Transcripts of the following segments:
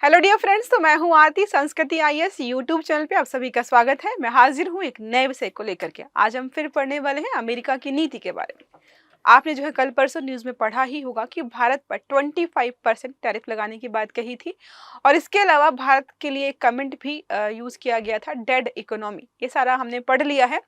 Hello dear friends, तो मैं हूं आरती। संस्कृति आईएएस यूट्यूब चैनल पे आप सभी का स्वागत है। मैं हाजिर हूं एक नए विषय को लेकर के। आज हम फिर पढ़ने वाले हैं अमेरिका की नीति के बारे में। आपने जो है कल परसों न्यूज में पढ़ा ही होगा कि भारत पर 25% टैरिफ लगाने की बात कही थी और इसके अलावा भारत के लिए एक कमेंट भी यूज किया गया था, डेड इकोनॉमी। ये सारा हमने पढ़ लिया है।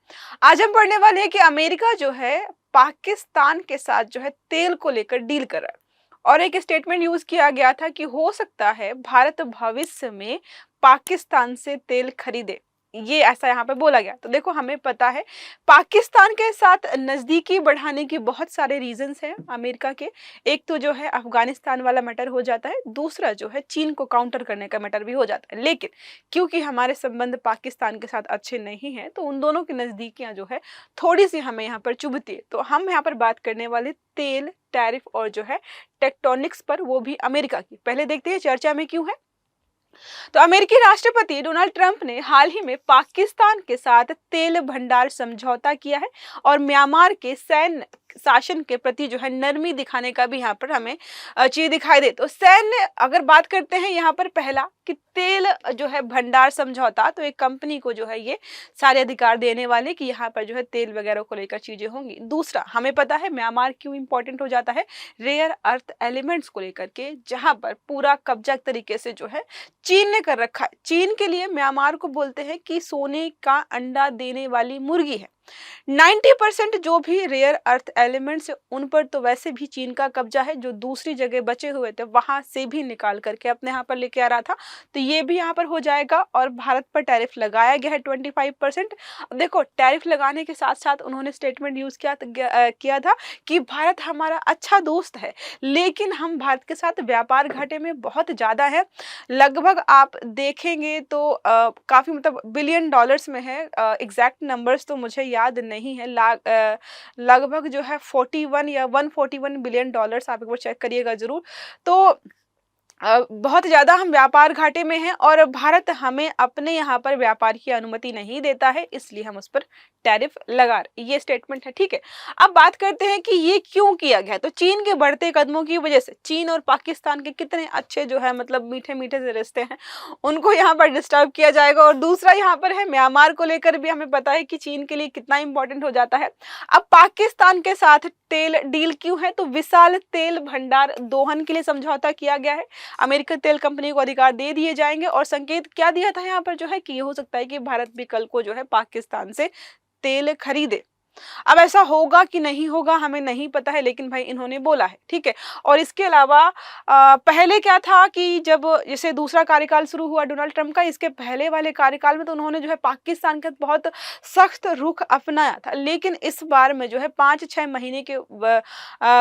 आज हम पढ़ने वाले हैं कि अमेरिका जो है पाकिस्तान के साथ जो है तेल को लेकर डील कर रहा है और एक स्टेटमेंट यूज किया गया था कि हो सकता है भारत भविष्य में पाकिस्तान से तेल खरीदे। ये ऐसा यहाँ पे बोला गया। तो देखो, हमें पता है पाकिस्तान के साथ नजदीकी बढ़ाने के बहुत सारे रीजंस हैं अमेरिका के। एक तो जो है अफगानिस्तान वाला मैटर हो जाता है, दूसरा जो है चीन को काउंटर करने का मैटर भी हो जाता है। लेकिन क्योंकि हमारे संबंध पाकिस्तान के साथ अच्छे नहीं हैं, तो उन दोनों की नजदीकियां जो है थोड़ी सी हमें यहाँ पर चुभती है। तो हम यहाँ पर बात करने वाले तेल, टैरिफ और जो है टेक्टोनिक्स पर, वो भी अमेरिका की। पहले देखते हैं चर्चा में क्यों है। तो अमेरिकी राष्ट्रपति डोनाल्ड ट्रंप ने हाल ही में पाकिस्तान के साथ तेल भंडार समझौता किया है और म्यांमार के सैन्य शासन के प्रति जो है नरमी दिखाने का भी यहाँ पर हमें चीज दिखाई दे। तो सैन्य अगर बात करते हैं यहाँ पर, पहला कि तेल जो है भंडार समझौता, तो एक कंपनी को जो है ये सारे अधिकार देने वाले कि यहाँ पर जो है तेल वगैरह को लेकर चीजें होंगी। दूसरा, हमें पता है म्यांमार क्यों इंपॉर्टेंट हो जाता है, रेयर अर्थ एलिमेंट्स को लेकर के, जहां पर पूरा कब्जा तरीके से जो है चीन ने कर रखा है। चीन के लिए म्यांमार को बोलते हैं कि सोने का अंडा देने वाली मुर्गी है। 90% जो भी रेयर अर्थ एलिमेंट्स है उन पर तो वैसे भी चीन का कब्जा है। जो दूसरी जगह बचे हुए थे वहां से भी निकाल करके अपने यहाँ पर लेके आ रहा था, तो ये भी यहाँ पर हो जाएगा। और भारत पर टैरिफ लगाया गया है 25%। देखो, टैरिफ लगाने के साथ साथ उन्होंने स्टेटमेंट यूज किया था कि भारत हमारा अच्छा दोस्त है, लेकिन हम भारत के साथ व्यापार घाटे में बहुत ज्यादा है। लगभग आप देखेंगे तो काफी, मतलब बिलियन डॉलर्स में है। एग्जैक्ट नंबर्स तो मुझे याद नहीं है। लगभग जो है 41 या 141 बिलियन डॉलर्स, आप एक बार चेक करिएगा जरूर। तो बहुत ज़्यादा हम व्यापार घाटे में हैं और भारत हमें अपने यहाँ पर व्यापार की अनुमति नहीं देता है, इसलिए हम उस पर टैरिफ लगा रहे। ये स्टेटमेंट है, ठीक है। अब बात करते हैं कि ये क्यों किया गया। तो चीन के बढ़ते कदमों की वजह से, चीन और पाकिस्तान के कितने अच्छे जो है मतलब मीठे मीठे से रिश्ते हैं, उनको यहाँ पर डिस्टर्ब किया जाएगा। और दूसरा यहाँ पर है म्यांमार को लेकर भी हमें पता है कि चीन के लिए कितना इंपॉर्टेंट हो जाता है। अब पाकिस्तान के साथ तेल डील क्यों है, तो विशाल तेल भंडार दोहन के लिए समझौता किया गया है। अमेरिकन तेल कंपनी को अधिकार दे दिए जाएंगे और संकेत क्या दिया था यहाँ पर जो है कि ये हो सकता है कि भारत भी कल को जो है पाकिस्तान से तेल खरीदे। अब ऐसा होगा कि नहीं होगा हमें नहीं पता है, लेकिन भाई इन्होंने बोला है, ठीक है। और इसके अलावा पहले क्या था कि जब जैसे दूसरा कार्यकाल शुरू हुआ डोनाल्ड ट्रंप का, इसके पहले वाले कार्यकाल में तो उन्होंने जो है पाकिस्तान का बहुत सख्त रुख अपनाया था। लेकिन इस बार में जो है 5-6 महीने के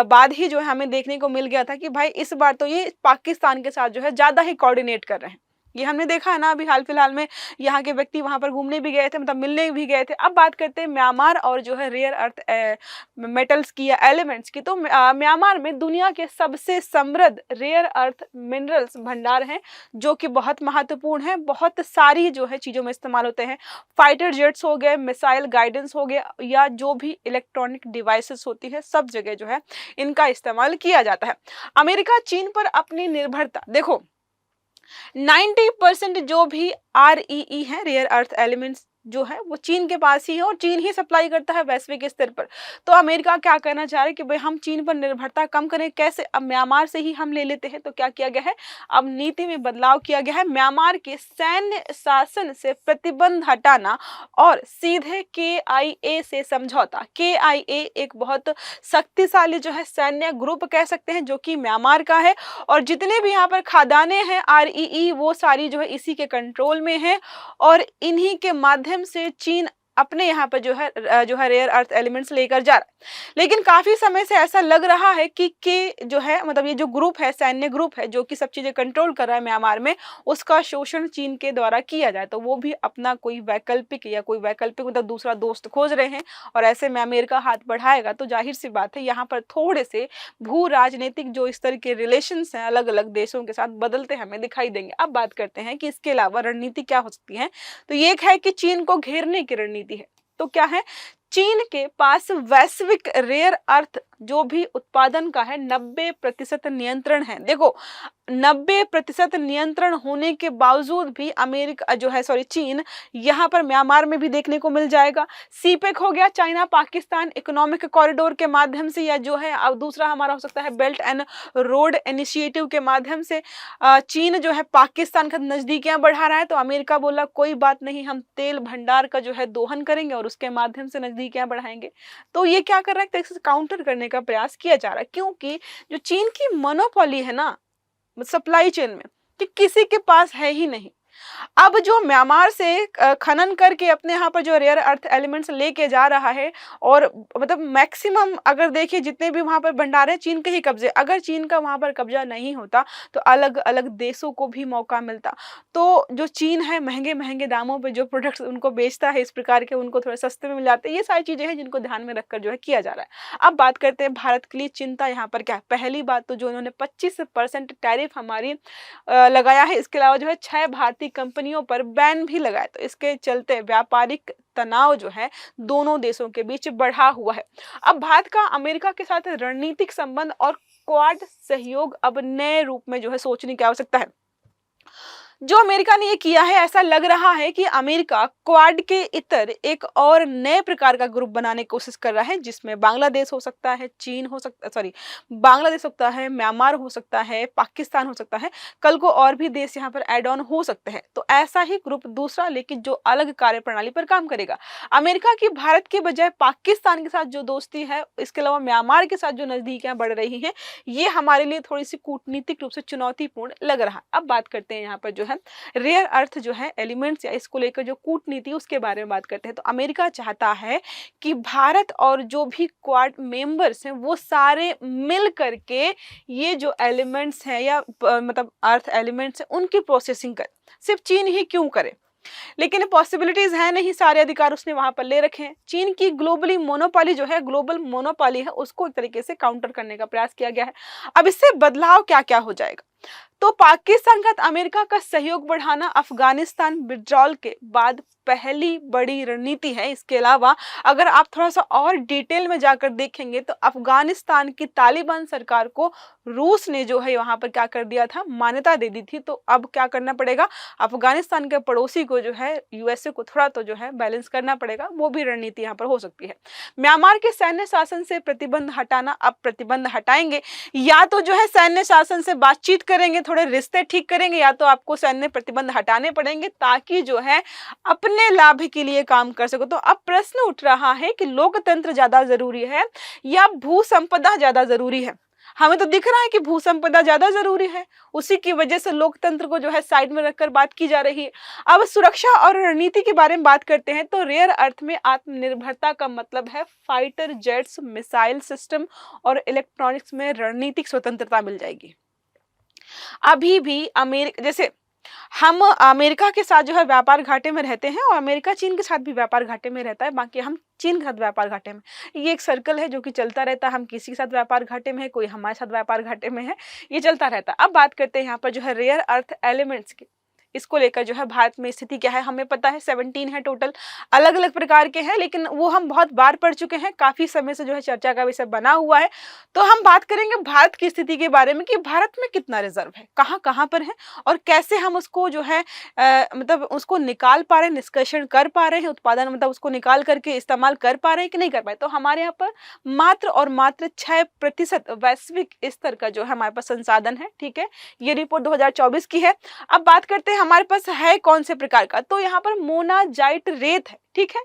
बाद ही जो है हमें देखने को मिल गया था कि भाई इस बार तो ये पाकिस्तान के साथ जो है ज्यादा ही कोऑर्डिनेट कर रहे हैं। ये हमने देखा है ना, अभी हाल फिलहाल में यहाँ के व्यक्ति वहां पर घूमने भी गए थे, मतलब मिलने भी गए थे। अब बात करते हैं म्यांमार और जो है रेयर अर्थ मेटल्स की या एलिमेंट्स की। तो म्यांमार में दुनिया के सबसे समृद्ध रेयर अर्थ मिनरल्स भंडार हैं, जो कि बहुत महत्वपूर्ण है। बहुत सारी जो है चीजों में इस्तेमाल होते हैं। फाइटर जेट्स हो गए, मिसाइल गाइडेंस हो गया, या जो भी इलेक्ट्रॉनिक डिवाइसेस होती है, सब जगह जो है इनका इस्तेमाल किया जाता है। अमेरिका चीन पर अपनी निर्भरता, देखो 90% जो भी REE है, रेयर अर्थ एलिमेंट्स जो है, वो चीन के पास ही है और चीन ही सप्लाई करता है वैश्विक स्तर पर। तो अमेरिका क्या कहना चाह रहा है कि भाई हम चीन पर निर्भरता कम करें। कैसे? अब म्यांमार से ही हम ले लेते हैं। तो क्या किया गया है, अब नीति में बदलाव किया गया है। म्यांमार के सैन्य शासन से प्रतिबंध हटाना और सीधे KIA से समझौता। KIA एक बहुत शक्तिशाली जो है सैन्य ग्रुप कह सकते हैं, जो कि म्यांमार का है। और जितने भी यहाँ पर खदानें हैं REE, वो सारी जो है इसी के कंट्रोल में है और इन्हीं के माध्यम से चीन अपने यहाँ पर जो है रेयर अर्थ एलिमेंट्स लेकर जा रहा है। लेकिन काफी समय से ऐसा लग रहा है कि जो है मतलब ये जो ग्रुप है, सैन्य ग्रुप है, जो कि सब चीजें कंट्रोल कर रहा है म्यांमार में, उसका शोषण चीन के द्वारा किया जाए। तो वो भी अपना कोई वैकल्पिक मतलब दूसरा दोस्त खोज रहे हैं और ऐसे में अमेरिका हाथ बढ़ाएगा तो जाहिर सी बात है यहाँ पर थोड़े से भू राजनीतिक जो इस तरह के रिलेशन हैं अलग अलग देशों के साथ बदलते हमें दिखाई देंगे। अब बात करते हैं कि इसके अलावा रणनीति क्या हो सकती है। तो ये एक है कि चीन को घेरने की रणनीति है। तो क्या है, चीन के पास वैश्विक रेयर अर्थ जो भी उत्पादन का है 90% नियंत्रण है। देखो 90% नियंत्रण होने के बावजूद भी अमेरिका जो है चीन यहाँ पर म्यांमार में भी देखने को मिल जाएगा। सीपेक हो गया चाइना पाकिस्तान इकोनॉमिक कॉरिडोर के माध्यम से, या जो है अब दूसरा हमारा हो सकता है बेल्ट एंड रोड इनिशिएटिव के माध्यम से चीन जो है पाकिस्तान का नजदीकियां बढ़ा रहा है। तो अमेरिका बोला कोई बात नहीं, हम तेल भंडार का जो है दोहन करेंगे और उसके माध्यम से नजदीकियां बढ़ाएंगे। तो ये क्या कर रहा है, तो काउंटर करने का प्रयास किया जा रहा है, क्योंकि जो चीन की मोनोपोली है ना सप्लाई चेन में, कि किसी के पास है ही नहीं। अब जो म्यांमार से खनन करके अपने यहाँ पर जो रेयर अर्थ एलिमेंट्स लेके जा रहा है, और मतलब मैक्सिमम अगर देखिए जितने भी वहाँ पर भंडार है चीन के ही कब्जे, अगर चीन का वहाँ पर कब्जा नहीं होता तो अलग अलग देशों को भी मौका मिलता। तो जो चीन है महंगे महंगे दामों पे जो प्रोडक्ट्स उनको बेचता है, इस प्रकार के उनको थोड़े सस्ते में मिल जाते हैं। ये सारी चीज़ें हैं जिनको ध्यान में रखकर जो है किया जा रहा है। अब बात करते हैं भारत के लिए चिंता यहाँ पर क्या है। पहली बात तो जो उन्होंने 25% टैरिफ हमारी लगाया है, इसके अलावा जो है 6 भारतीय कंपनियों पर बैन भी लगाया। तो इसके चलते व्यापारिक तनाव जो है दोनों देशों के बीच बढ़ा हुआ है। अब भारत का अमेरिका के साथ रणनीतिक संबंध और क्वाड सहयोग अब नए रूप में जो है सोचने की आवश्यकता है। जो अमेरिका ने ये किया है, ऐसा लग रहा है कि अमेरिका क्वाड के इतर एक और नए प्रकार का ग्रुप बनाने की कोशिश कर रहा है, जिसमें बांग्लादेश हो सकता है, चीन हो सकता बांग्लादेश हो सकता है, म्यांमार हो सकता है, पाकिस्तान हो सकता है, कल को और भी देश यहाँ पर एड ऑन हो सकते हैं। तो ऐसा ही ग्रुप दूसरा, लेकिन जो अलग कार्यप्रणाली पर काम करेगा। अमेरिका की भारत के बजाय पाकिस्तान के साथ जो दोस्ती है, इसके अलावा म्यांमार के साथ जो नजदीकियां बढ़ रही हैं, ये हमारे लिए थोड़ी सी कूटनीतिक रूप से चुनौतीपूर्ण लग रहा है। अब बात करते हैं यहाँ पर जो है रेयर अर्थ जो है एलिमेंट्स, या इसको लेकर जो कूटनीति उसके बारे में बात करते हैं। तो अमेरिका चाहता है कि भारत और जो भी क्वाड मेंबर्स हैं वो सारे मिल करके ये जो एलिमेंट्स हैं या मतलब अर्थ एलिमेंट्स हैं उनकी प्रोसेसिंग करें। सिर्फ चीन ही क्यों करे, लेकिन पॉसिबिलिटीज है नहीं, सारे अधिकार उसने वहां पर ले रखे हैं। चीन की ग्लोबली मोनोपोली जो है, ग्लोबल मोनोपोली है, उसको एक तरीके से काउंटर करने का प्रयास किया गया है। अब इससे बदलाव क्या क्या हो जाएगा, तो पाकिस्तान का अमेरिका का सहयोग बढ़ाना अफगानिस्तान विड्रॉल के बाद पहली बड़ी रणनीति है। इसके अलावा अगर आप थोड़ा सा और डिटेल में जाकर देखेंगे तो अफगानिस्तान की तालिबान सरकार को रूस ने जो है वहां पर क्या कर दिया था, मान्यता दे दी थी। तो अब क्या करना पड़ेगा, अफगानिस्तान के पड़ोसी को जो है यूएसए को थोड़ा तो जो है बैलेंस करना पड़ेगा, वो भी रणनीति यहाँ पर हो सकती है। म्यांमार के सैन्य शासन से प्रतिबंध हटाना, अब प्रतिबंध हटाएंगे, या तो जो है सैन्य शासन से बातचीत करेंगे, थोड़े रिश्ते ठीक करेंगे, या तो आपको सैन्य प्रतिबंध हटाने पड़ेंगे ताकि जो है अपने लाभ के लिए काम कर सको। तो अब प्रश्न उठ रहा है कि लोकतंत्र ज्यादा जरूरी है या भू संपदा ज्यादा जरूरी है। हमें तो दिख रहा है कि भू संपदा ज्यादा जरूरी है, उसी की वजह से लोकतंत्र को जो है साइड में रखकर बात की जा रही है। अब सुरक्षा और रणनीति के बारे में बात करते हैं। तो रेयर अर्थ में आत्मनिर्भरता का मतलब है फाइटर जेट्स, मिसाइल सिस्टम और इलेक्ट्रॉनिक्स में रणनीतिक स्वतंत्रता मिल जाएगी। अभी भी अमेरिका, जैसे हम अमेरिका के साथ जो है व्यापार घाटे में रहते हैं और अमेरिका चीन के साथ भी व्यापार घाटे में रहता है, बाकी हम चीन के साथ व्यापार घाटे में, ये एक सर्कल है जो कि चलता रहता है। हम किसी के साथ व्यापार घाटे में है, कोई हमारे साथ व्यापार घाटे में है, ये चलता रहता है। अब बात करते हैं यहाँ पर जो है रेयर अर्थ एलिमेंट्स की, इसको लेकर जो है भारत में स्थिति क्या है। हमें पता है 17 है टोटल, अलग अलग प्रकार के हैं, लेकिन वो हम बहुत बार पढ़ चुके हैं, काफी समय से जो है चर्चा का विषय बना हुआ है। तो हम बात करेंगे भारत की स्थिति के बारे में कि भारत में कितना रिजर्व है, कहाँ कहाँ पर है और कैसे हम उसको जो है मतलब उसको निकाल पा रहे हैं, निष्कर्षण कर पा रहे हैं, उत्पादन मतलब उसको निकाल करके इस्तेमाल कर पा रहे हैं कि नहीं कर पाए। तो हमारे यहाँ पर मात्र और मात्र 6% वैश्विक स्तर का जो है हमारे पास संसाधन है। ठीक है, ये रिपोर्ट 2024 की है। अब बात करते हैं हमारे पास है कौन से प्रकार का, तो यहाँ पर मोनाजाइट रेत है। ठीक है,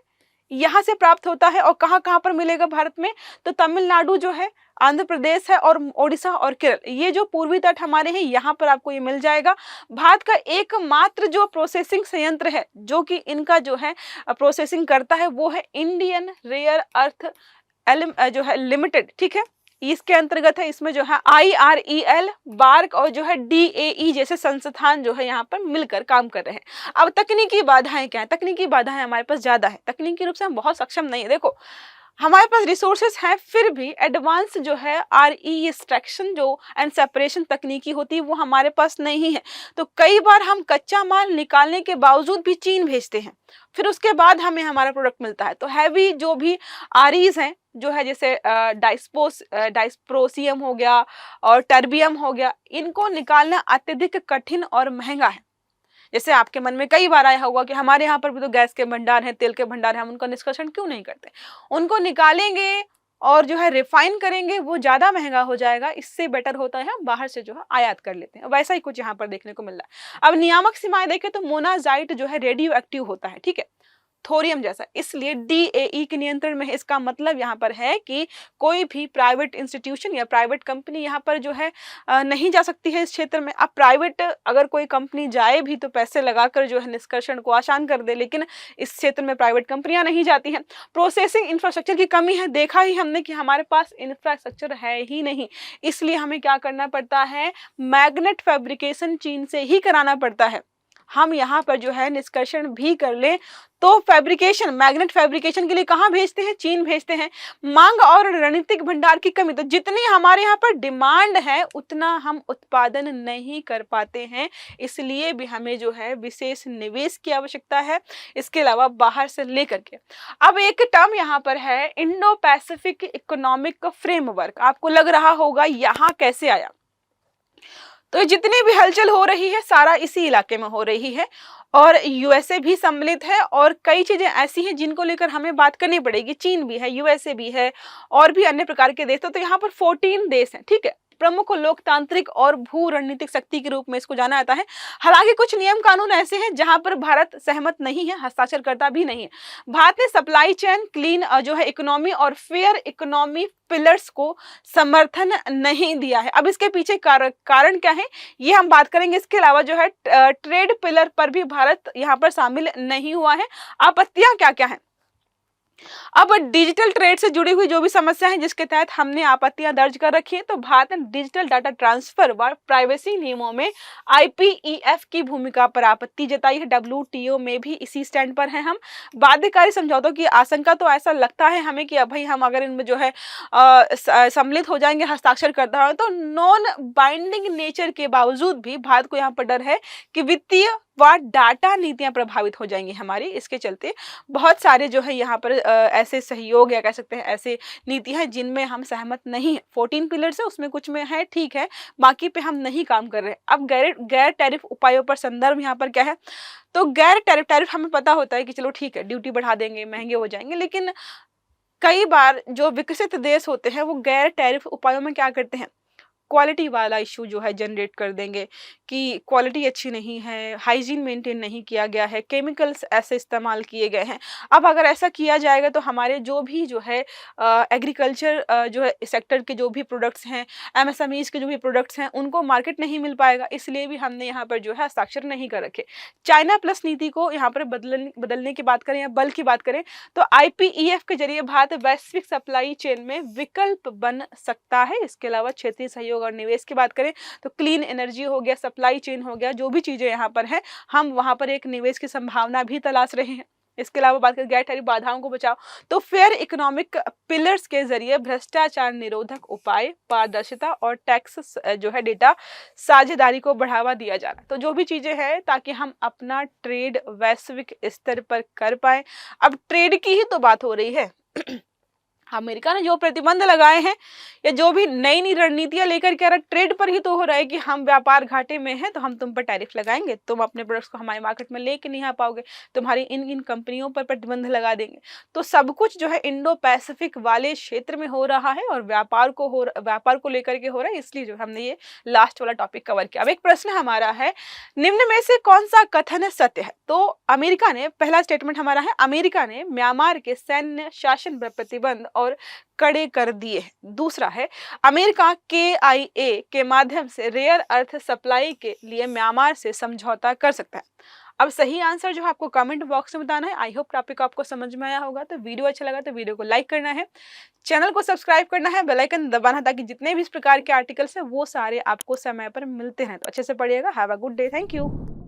यहाँ से प्राप्त होता है और कहाँ कहाँ पर मिलेगा भारत में, तो तमिलनाडु जो है, आंध्र प्रदेश है और ओडिशा और केरल, ये जो पूर्वी तट हमारे हैं यहाँ पर आपको ये मिल जाएगा। भारत का एकमात्र जो प्रोसेसिंग संयंत्र है जो कि इनका जो है प्रोसेसिंग करता है वो है इंडियन रेयर अर्थ जो है लिमिटेड। ठीक है, इसके अंतर्गत है, इसमें जो है IREL, बार्क और जो है DAE जैसे संस्थान जो है यहाँ पर मिलकर काम कर रहे हैं। अब तकनीकी बाधाएं क्या है, तकनीकी बाधाएं हमारे पास ज्यादा है, तकनीकी रूप से हम बहुत सक्षम नहीं है। देखो हमारे पास रिसोर्सेज हैं, फिर भी एडवांस जो है आरई एक्सट्रैक्शन जो एंड सेपरेशन तकनीकी होती है वो हमारे पास नहीं है। तो कई बार हम कच्चा माल निकालने के बावजूद भी चीन भेजते हैं, फिर उसके बाद हमें हमारा प्रोडक्ट मिलता है। तो हैवी जो भी आरईज हैं जो है, जैसे डाइस्प्रोसियम हो गया और टर्बियम हो गया, इनको निकालना अत्यधिक कठिन और महंगा है। जैसे आपके मन में कई बार आया होगा कि हमारे यहाँ पर भी तो गैस के भंडार हैं, तेल के भंडार हैं, हम उनका निष्कर्षण क्यों नहीं करते। उनको निकालेंगे और जो है रिफाइन करेंगे, वो ज्यादा महंगा हो जाएगा। इससे बेटर होता है हम बाहर से जो है आयात कर लेते हैं। वैसा ही कुछ यहाँ पर देखने को मिल रहा है। अब नियामक सीमाएं देखें तो मोनाजाइट जो है रेडियो एक्टिव होता है, ठीक है, थोरियम जैसा, इसलिए डीएई के नियंत्रण में है। इसका मतलब यहाँ पर है कि कोई भी प्राइवेट इंस्टीट्यूशन या प्राइवेट कंपनी यहाँ पर जो है नहीं जा सकती है इस क्षेत्र में। अब प्राइवेट अगर कोई कंपनी जाए भी तो पैसे लगाकर जो है निष्कर्षण को आसान कर दे, लेकिन इस क्षेत्र में प्राइवेट कंपनियां नहीं जाती हैं। प्रोसेसिंग इंफ्रास्ट्रक्चर की कमी है, देखा ही हमने कि हमारे पास इंफ्रास्ट्रक्चर है ही नहीं, इसलिए हमें क्या करना पड़ता है, मैग्नेट फैब्रिकेशन चीन से ही कराना पड़ता है। हम यहाँ पर जो है निष्कर्षण भी कर ले तो फैब्रिकेशन, मैग्नेट फैब्रिकेशन के लिए कहाँ भेजते हैं, चीन भेजते हैं। मांग और रणनीतिक भंडार की कमी, तो जितनी हमारे यहाँ पर डिमांड है उतना हम उत्पादन नहीं कर पाते हैं, इसलिए भी हमें जो है विशेष निवेश की आवश्यकता है, इसके अलावा बाहर से लेकर के। अब एक टर्म यहाँ पर है इंडो पैसिफिक इकोनॉमिक फ्रेमवर्क, आपको लग रहा होगा यहाँ कैसे आया। तो जितनी भी हलचल हो रही है सारा इसी इलाके में हो रही है, और यूएसए भी सम्मिलित है, और कई चीजें ऐसी हैं जिनको लेकर हमें बात करनी पड़ेगी। चीन भी है, यूएसए भी है, और भी अन्य प्रकार के देश। तो यहाँ पर 14 देश हैं, ठीक है। प्रमुख लोकतांत्रिक और भू रणनीतिक शक्ति के रूप में इसको जाना जाता है। हालांकि कुछ नियम कानून ऐसे हैं जहां पर भारत सहमत नहीं है, हस्ताक्षर करता भी नहीं है। भारत ने सप्लाई चेन, क्लीन जो है इकोनॉमी और फेयर इकोनॉमी पिलर्स को समर्थन नहीं दिया है। अब इसके पीछे कारण क्या है ये हम बात करेंगे। इसके अलावा जो है ट्रेड पिलर पर भी भारत यहाँ पर शामिल नहीं हुआ है। आपत्तियां क्या क्या है। अब डिजिटल ट्रेड से जुड़ी हुई जो भी समस्या है जिसके तहत हमने आपत्तियां दर्ज कर रखी है, तो भारत ने डिजिटल डाटा ट्रांसफर व प्राइवेसी नियमों में आईपीईएफ की भूमिका पर आपत्ति जताई है। डब्ल्यूटीओ में भी इसी स्टैंड पर है हम। बाध्यकारी समझौतों की आशंका, तो ऐसा लगता है हमें कि भाई हम अगर इनमें जो है सम्मिलित हो जाएंगे, हस्ताक्षर करता है, तो नॉन बाइंडिंग नेचर के बावजूद भी भारत को यहाँ पर डर है कि वित्तीय व डाटा नीतियां प्रभावित हो जाएंगी हमारी। इसके चलते बहुत सारे जो है यहाँ पर ऐसे सहयोग या कह सकते हैं ऐसे नीति हैं जिनमें हम सहमत नहीं है। 14 पिलर्स है, उसमें कुछ में है ठीक है, बाकी पे हम नहीं काम कर रहे। अब गैर टैरिफ उपायों पर संदर्भ यहाँ पर क्या है, तो गैर टैरिफ हमें पता होता है कि चलो ठीक है ड्यूटी बढ़ा देंगे, महंगे हो जाएंगे, लेकिन कई बार जो विकसित देश होते हैं वो गैर टैरिफ उपायों में क्या करते हैं, क्वालिटी वाला इशू जो है जनरेट कर देंगे कि क्वालिटी अच्छी नहीं है, हाइजीन मेंटेन नहीं किया गया है, केमिकल्स ऐसे इस्तेमाल किए गए हैं। अब अगर ऐसा किया जाएगा तो हमारे जो भी जो है एग्रीकल्चर जो है सेक्टर के जो भी प्रोडक्ट्स हैं, एमएसएमईज के जो भी प्रोडक्ट्स हैं, उनको मार्केट नहीं मिल पाएगा। इसलिए भी हमने यहाँ पर जो है हस्ताक्षर नहीं कर रखे। चाइना प्लस नीति को यहाँ पर बदलने की बात करें या बल की बात करें, तो आईपीईएफ के जरिए भारत वैश्विक सप्लाई चेन में विकल्प बन सकता है। इसके अलावा क्षेत्रीय सहयोग और निवेश की बात करें तो क्लीन एनर्जी हो गया, सप्लाई चेन हो गया, जो भी चीजें यहाँ पर हैं हम वहां पर एक निवेश की संभावना भी तलाश रहे हैं। इसके अलावा बात करें गैर टैरिफ बाधाओं को बचाओ, तो फेयर इकोनॉमिक पिलर्स के जरिए भ्रष्टाचार निरोधक उपाय, पारदर्शिता और टैक्स जो है डेटा साझेदारी को बढ़ावा दिया जा रहा है। तो जो भी चीजें हैं ताकि हम अपना ट्रेड वैश्विक स्तर पर कर पाए। अब ट्रेड की ही तो बात हो रही है। अमेरिका ने जो प्रतिबंध लगाए हैं या जो भी नई नई रणनीतियां लेकर के आ रहा, ट्रेड पर ही तो हो रहा है कि हम व्यापार घाटे में हैं तो हम तुम पर टैरिफ लगाएंगे, तुम अपने प्रोडक्ट्स को हमारे मार्केट में लेके नहीं आ पाओगे, तुम्हारी इन कंपनियों पर प्रतिबंध लगा देंगे। तो सब कुछ जो है इंडो पैसिफिक वाले क्षेत्र में हो रहा है और व्यापार को लेकर के हो रहा है, इसलिए जो हमने ये लास्ट वाला टॉपिक कवर किया। अब एक प्रश्न हमारा है, निम्न में से कौन सा कथन सत्य है। तो अमेरिका ने, पहला स्टेटमेंट हमारा है, अमेरिका ने म्यांमार के सैन्य शासन पर प्रतिबंध और कड़े कर दिए हैं। दूसरा है, अमेरिका KIA के माध्यम से रेयर अर्थ सप्लाई के लिए म्यांमार से समझौता कर सकता है। अब सही आंसर जो है आपको कमेंट बॉक्स में बताना है। आई होप टॉपिक आपको समझ में आया होगा। तो वीडियो अच्छा लगा तो वीडियो को लाइक करना है, चैनल को सब्सक्राइब करना है, बेल आइकन दबाना है ताकि जितने भी इस प्रकार के आर्टिकल्स हैं वो सारे आपको समय पर मिलते हैं। तो अच्छे से पढ़िएगा। Have a good day. Thank you.